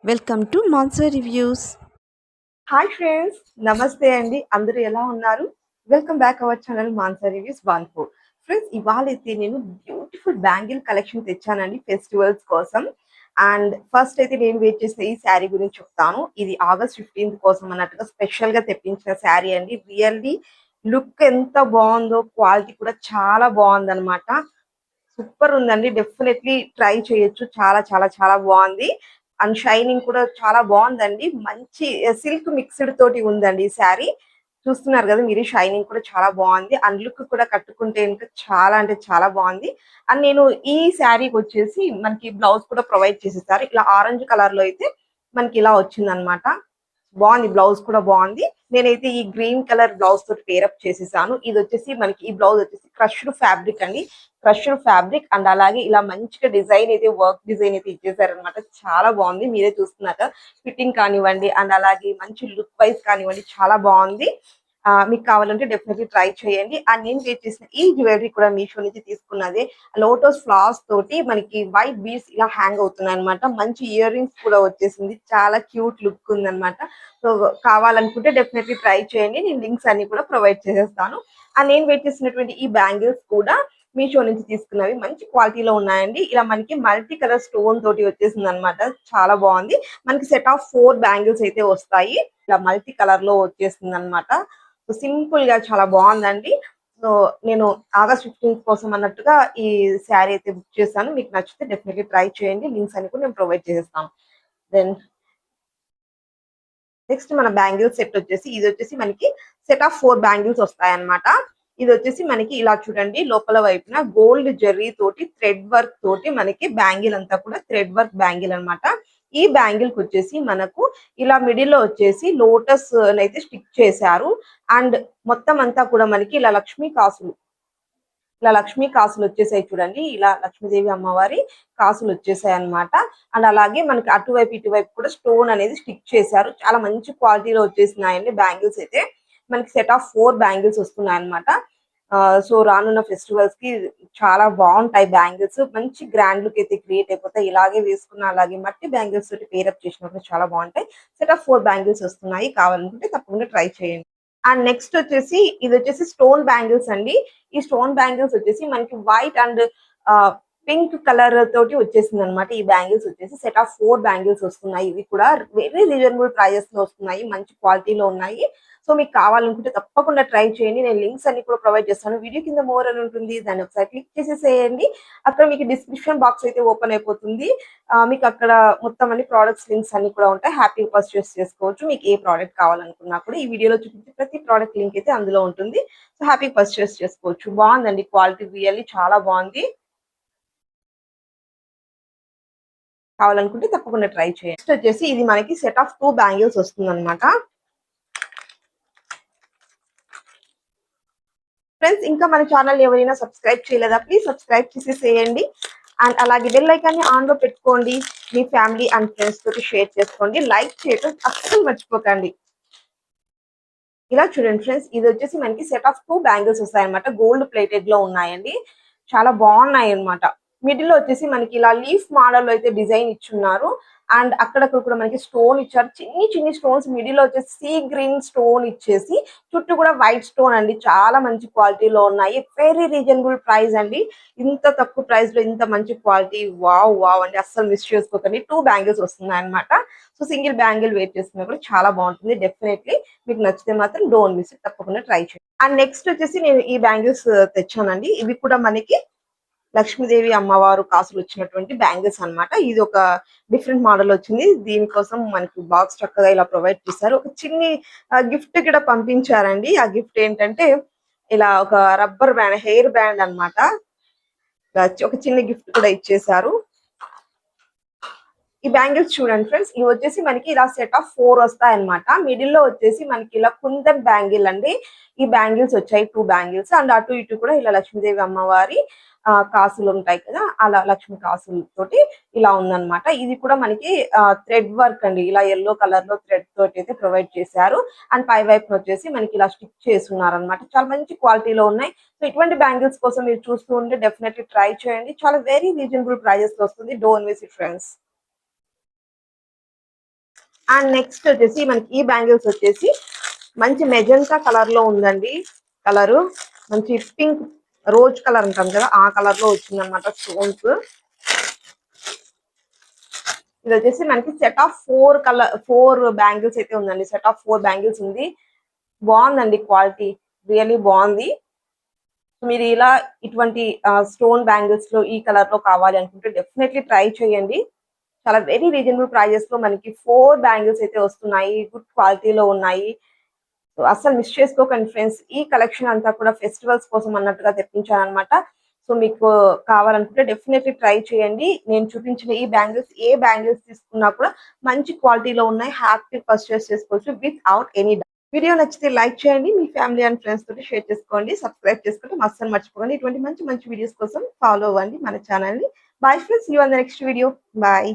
Welcome to Mansar reviews. Hi friends, నమస్తే అండి. అందరూ ఎలా ఉన్నారు? Welcome back our channel Mansar reviews 1 4. Friends, ఇవాళ అయితే నేను బ్యూటిఫుల్ బ్యాంగిల్ కలెక్షన్ తెచ్చానండి ఫెస్టివల్స్ కోసం. అండ్ ఫస్ట్ అయితే నేను వెయిట్ చేసిన ఈ శారీ గురించి చెప్తాను. ఇది ఆగస్ట్ 15th కోసం అన్నట్టుగా స్పెషల్ గా తెప్పించిన శారీ అండి. రియల్లీ లుక్ ఎంత బాగుందో, క్వాలిటీ కూడా చాలా బాగుందన్నమాట. సూపర్ ఉందండి. డెఫినెట్లీ ట్రై చేయొచ్చు. చాలా చాలా చాలా బాగుంది. అండ్ షైనింగ్ కూడా చాలా బాగుందండి. మంచి సిల్క్ మిక్స్డ్ తోటి ఉందండి ఈ శారీ. చూస్తున్నారు కదా మీరు, షైనింగ్ కూడా చాలా బాగుంది. అండ్ లుక్ కూడా కట్టుకుంటే ఇంకా చాలా అంటే చాలా బాగుంది. అండ్ నేను ఈ శారీకి వచ్చేసి మనకి బ్లౌజ్ కూడా ప్రొవైడ్ చేసేసారు. ఇలా ఆరెంజ్ కలర్ లో అయితే మనకి ఇలా వచ్చింది అనమాట. బాగుంది, బ్లౌజ్ కూడా బాగుంది. నేనైతే ఈ గ్రీన్ కలర్ బ్లౌజ్ తోటి పేరప్ చేసేసాను. ఇది వచ్చేసి మనకి ఈ బ్లౌజ్ వచ్చేసి క్రష్డ్ ఫ్యాబ్రిక్ అండి. క్రష్డ్ ఫ్యాబ్రిక్ అండ్ అలాగే ఇలా మంచిగా డిజైన్ అయితే వర్క్ డిజైన్ అయితే ఇచ్చేసారనమాట. చాలా బాగుంది. మీరే చూస్తున్నాక ఫిట్టింగ్ కానివ్వండి అండ్ అలాగే మంచి లుక్ వైజ్ కానివ్వండి చాలా బాగుంది. మీకు కావాలంటే డెఫినెట్లీ ట్రై చేయండి. అండ్ నేను వేర్ చేసిన ఈ జ్యువెలరీ కూడా మీషో నుంచి తీసుకున్నది. లోటస్ ఫ్లవర్స్ తోటి మనకి వైట్ బీడ్స్ ఇలా హ్యాంగ్ అవుతున్నాయి అనమాట. మంచి ఇయర్ రింగ్స్ కూడా వచ్చేసింది. చాలా క్యూట్ లుక్ ఉందన్నమాట. సో కావాలనుకుంటే డెఫినెట్లీ ట్రై చేయండి. నేను లింక్స్ అన్ని కూడా ప్రొవైడ్ చేసేస్తాను. అండ్ నేను వేర్ చేసినటువంటి ఈ బ్యాంగిల్స్ కూడా మీషో నుంచి తీసుకున్నవి మంచి క్వాలిటీలో ఉన్నాయండి. ఇలా మనకి మల్టీ కలర్ స్టోన్ తోటి వచ్చేసింది అనమాట. చాలా బాగుంది. మనకి సెట్ ఆఫ్ 4 బ్యాంగిల్స్ అయితే వస్తాయి. ఇలా మల్టీ కలర్ లో వచ్చేసింది అనమాట. సింపుల్ గా చాలా బాగుందండి. సో నేను ఆగస్ట్ 15th కోసం అన్నట్టుగా ఈ శారీ అయితే బుక్ చేశాను. మీకు నచ్చితే డెఫినెట్లీ ట్రై చేయండి. లింక్స్ అన్ని కూడా నేను ప్రొవైడ్ చేసేస్తాను. దెన్ నెక్స్ట్ మన బ్యాంగిల్స్ సెట్ వచ్చేసి ఇది వచ్చేసి మనకి సెట్ ఆఫ్ 4 బ్యాంగిల్స్ వస్తాయి అన్నమాట. ఇది వచ్చేసి మనకి ఇలా చూడండి, లోపల వైపున గోల్డ్ జెర్రీ తోటి థ్రెడ్ వర్క్ తోటి మనకి బ్యాంగిల్ అంతా కూడా థ్రెడ్ వర్క్ బ్యాంగిల్ అన్నమాట. ఈ బ్యాంగిల్ కి వచ్చేసి మనకు ఇలా మిడిల్ లో వచ్చేసి లోటస్ అయితే స్టిక్ చేశారు. అండ్ మొత్తం అంతా కూడా మనకి ఇలా లక్ష్మీ కాసులు వచ్చేసాయి చూడండి. ఇలా లక్ష్మీదేవి అమ్మవారి కాసులు వచ్చేసాయి అన్నమాట. అండ్ అలాగే మనకి అటువైపు ఇటువైపు కూడా స్టోన్ అనేది స్టిక్ చేశారు. చాలా మంచి క్వాలిటీలో వచ్చేసినాయండి బ్యాంగిల్స్ అయితే. మనకి సెట్ ఆఫ్ 4 బ్యాంగిల్స్ వస్తున్నాయి అనమాట. సో రానున్న ఫెస్టివల్స్ కి చాలా బాగుంటాయి బ్యాంగిల్స్. మంచి గ్రాండ్ లుక్ అయితే క్రియేట్ అయిపోతాయి. ఇలాగే వేసుకున్న అలాగే మట్టి బ్యాంగిల్స్ తోటి పేరప్ చేసినప్పుడు చాలా బాగుంటాయి. సెట్ ఆఫ్ 4 బ్యాంగిల్స్ వస్తున్నాయి. కావాలనుకుంటే తప్పకుండా ట్రై చేయండి. అండ్ నెక్స్ట్ వచ్చేసి ఇది వచ్చేసి స్టోన్ బ్యాంగిల్స్ అండి. ఈ స్టోన్ బ్యాంగిల్స్ వచ్చేసి మనకి వైట్ అండ్ పింక్ కలర్ తోటి వచ్చేసింది అనమాట. ఈ బ్యాంగిల్స్ వచ్చేసి సెట్ ఆఫ్ 4 బ్యాంగిల్స్ వస్తున్నాయి. ఇవి కూడా వెరీ రీజనబుల్ ప్రైజెస్ లో వస్తున్నాయి. మంచి క్వాలిటీలో ఉన్నాయి. సో మీకు కావాలనుకుంటే తప్పకుండా ట్రై చేయండి. నేను లింక్స్ అన్ని కూడా ప్రొవైడ్ చేస్తాను. వీడియో కింద మోర్ అని ఉంటుంది, దాన్ని ఒకసారి క్లిక్ చేసేసేయండి. అక్కడ మీకు డిస్క్రిప్షన్ బాక్స్ అయితే ఓపెన్ అయిపోతుంది. మీకు అక్కడ మొత్తం అన్ని ప్రోడక్ట్స్ లింక్స్ అన్ని కూడా ఉంటాయి. హ్యాపీగా పర్చేస్ చేసుకోవచ్చు. మీకు ఏ ప్రోడక్ట్ కావాలనుకున్నా కూడా ఈ వీడియోలో చూపించే ప్రతి ప్రోడక్ట్ లింక్ అయితే అందులో ఉంటుంది. సో హ్యాపీ పర్చేస్ చేసుకోవచ్చు. బాగుందండి, క్వాలిటీ రియల్లీ చాలా బాగుంది. కావాలనుకుంటే తప్పకుండా ట్రై చేయండి. నెక్స్ట్ వచ్చేసి ఇది మనకి సెట్ ఆఫ్ 2 బ్యాంగిల్స్ వస్తుంది అనమాట. ఫ్రెండ్స్, ఇంకా మన ఛానల్ ఎవరైనా సబ్స్క్రైబ్ చేయలేదా, ప్లీజ్ సబ్స్క్రైబ్ చేసేసేయండి. అండ్ అలాగే బెల్ ఐకాన్ని ఆన్ లో పెట్టుకోండి. మీ ఫ్యామిలీ అండ్ ఫ్రెండ్స్ తోటి షేర్ చేసుకోండి. లైక్ చేయడం అస్సలు మర్చిపోకండి. ఇలా చూడండి ఫ్రెండ్స్, ఇది వచ్చేసి మనకి సెట్ ఆఫ్ 2 బ్యాంగిల్స్ వస్తాయి అనమాట. గోల్డ్ ప్లేటెడ్ లో ఉన్నాయండి. చాలా బాగున్నాయి అనమాట. మిడిల్ లో వచ్చేసి మనకి ఇలా లీఫ్ మోడల్ లో అయితే డిజైన్ ఇచ్చున్నారు. అండ్ అక్కడక్కడ కూడా మనకి స్టోన్ ఇచ్చారు. చిన్ని చిన్ని స్టోన్స్. మిడిల్ లో వచ్చేసి సీ గ్రీన్ స్టోన్ ఇచ్చేసి చుట్టూ కూడా వైట్ స్టోన్ అండి. చాలా మంచి క్వాలిటీలో ఉన్నాయి. వెరీ రీజనబుల్ ప్రైస్ అండి. ఇంత తక్కువ ప్రైస్ లో ఇంత మంచి క్వాలిటీ, వావ్ వావ్ అండి. అస్సలు మిస్ చేసుకోకండి. 2 బ్యాంగిల్స్ వస్తున్నాయి అనమాట. సో సింగిల్ బ్యాంగిల్ వెయిట్ చేస్తున్నా కూడా చాలా బాగుంటుంది. డెఫినెట్లీ మీకు నచ్చితే మాత్రం డోంట్ మిస్ ఇట్, తప్పకుండా ట్రై చేయండి. అండ్ నెక్స్ట్ వచ్చేసి నేను ఈ బ్యాంగిల్స్ తెచ్చానండి. ఇవి కూడా మనకి లక్ష్మీదేవి అమ్మవారు కాసులు వచ్చినటువంటి బ్యాంగిల్స్ అన్నమాట. ఇది ఒక డిఫరెంట్ మోడల్ వచ్చింది. దీనికోసం మనకి బాక్స్ చక్కగా ఇలా ప్రొవైడ్ చేశారు. ఒక చిన్ని గిఫ్ట్ కూడా పంపించారండి. ఆ గిఫ్ట్ ఏంటంటే ఇలా ఒక రబ్బర్ బ్యాండ్, హెయిర్ బ్యాండ్ అన్నమాట. ఒక చిన్న గిఫ్ట్ కూడా ఇచ్చేసారు. ఈ బ్యాంగిల్స్ చూడండి ఫ్రెండ్స్, ఇవి వచ్చేసి మనకి ఇలా సెట్ ఆఫ్ 4 వస్తాయి అనమాట. మిడిల్ లో వచ్చేసి మనకి ఇలా కుందన్ బ్యాంగిల్ అండి. ఈ బ్యాంగిల్స్ వచ్చాయి 2 బ్యాంగిల్స్. అండ్ అటు ఇటు కూడా ఇలా లక్ష్మీదేవి అమ్మవారి కాసులు ఉంటాయి కదా, అలా లక్ష్మి కాసులతోటి ఇలా ఉందన్నమాట. ఇది కూడా మనకి థ్రెడ్ వర్క్ అండి. ఇలా ఎల్లో కలర్ లో థ్రెడ్ తోటి అయితే ప్రొవైడ్ చేశారు. అండ్ పై వైపు వచ్చేసి మనకి ఇలా స్టిక్ చేస్తున్నారు అనమాట. చాలా మంచి క్వాలిటీలో ఉన్నాయి. సో ఇటువంటి బ్యాంగిల్స్ కోసం మీరు చూస్తూ ఉంటే డెఫినెట్లీ ట్రై చేయండి. చాలా వెరీ రీజనబుల్ ప్రైజెస్ లో వస్తుంది. Don't miss it friends. And next వచ్చేసి మనకి ఈ బ్యాంగిల్స్ వచ్చేసి మంచి మెజెంటా కలర్ లో ఉందండి. కలరు మంచి పింక్ రోజ్ కలర్ అంటాం కదా, ఆ కలర్ లో వచ్చింది అనమాట స్టోన్స్. ఇది వచ్చేసి మనకి సెట్ ఆఫ్ 4 బ్యాంగిల్స్ అయితే ఉందండి. సెట్ ఆఫ్ 4 బ్యాంగిల్స్ ఉంది. బాగుందండి క్వాలిటీ, రియల్లీ బాగుంది. మీరు ఇలా ఇటువంటి స్టోన్ బ్యాంగిల్స్ లో ఈ కలర్ లో కావాలి అనుకుంటే డెఫినెట్లీ ట్రై చేయండి. చాలా వెరీ రీజనబుల్ ప్రైజెస్ లో మనకి 4 బ్యాంగిల్స్ అయితే వస్తున్నాయి. గుడ్ క్వాలిటీలో ఉన్నాయి. సో అస్సలు మిస్ చేసుకోకండి ఫ్రెండ్స్. ఈ కలెక్షన్ అంతా కూడా ఫెస్టివల్స్ కోసం అన్నట్టుగా తెప్పించాను అనమాట. సో మీకు కావాలనుకుంటే డెఫినెట్లీ ట్రై చేయండి. నేను చూపించిన ఈ బ్యాంగిల్స్ ఏ బ్యాంగిల్స్ తీసుకున్నా కూడా మంచి క్వాలిటీలో ఉన్నాయి. హ్యాపీ పర్చేస్ చేసుకోవచ్చు వితౌట్ ఎనీ. వీడియో నచ్చితే లైక్ చేయండి. మీ ఫ్యామిలీ అండ్ ఫ్రెండ్స్ తోటి షేర్ చేసుకోండి. సబ్స్క్రైబ్ చేసుకుంటే అస్సలు మర్చిపోకండి. ఇటువంటి మంచి మంచి వీడియోస్ కోసం ఫాలో అవ్వండి మన ఛానల్ ని. Bye friends, you are the next video. Bye.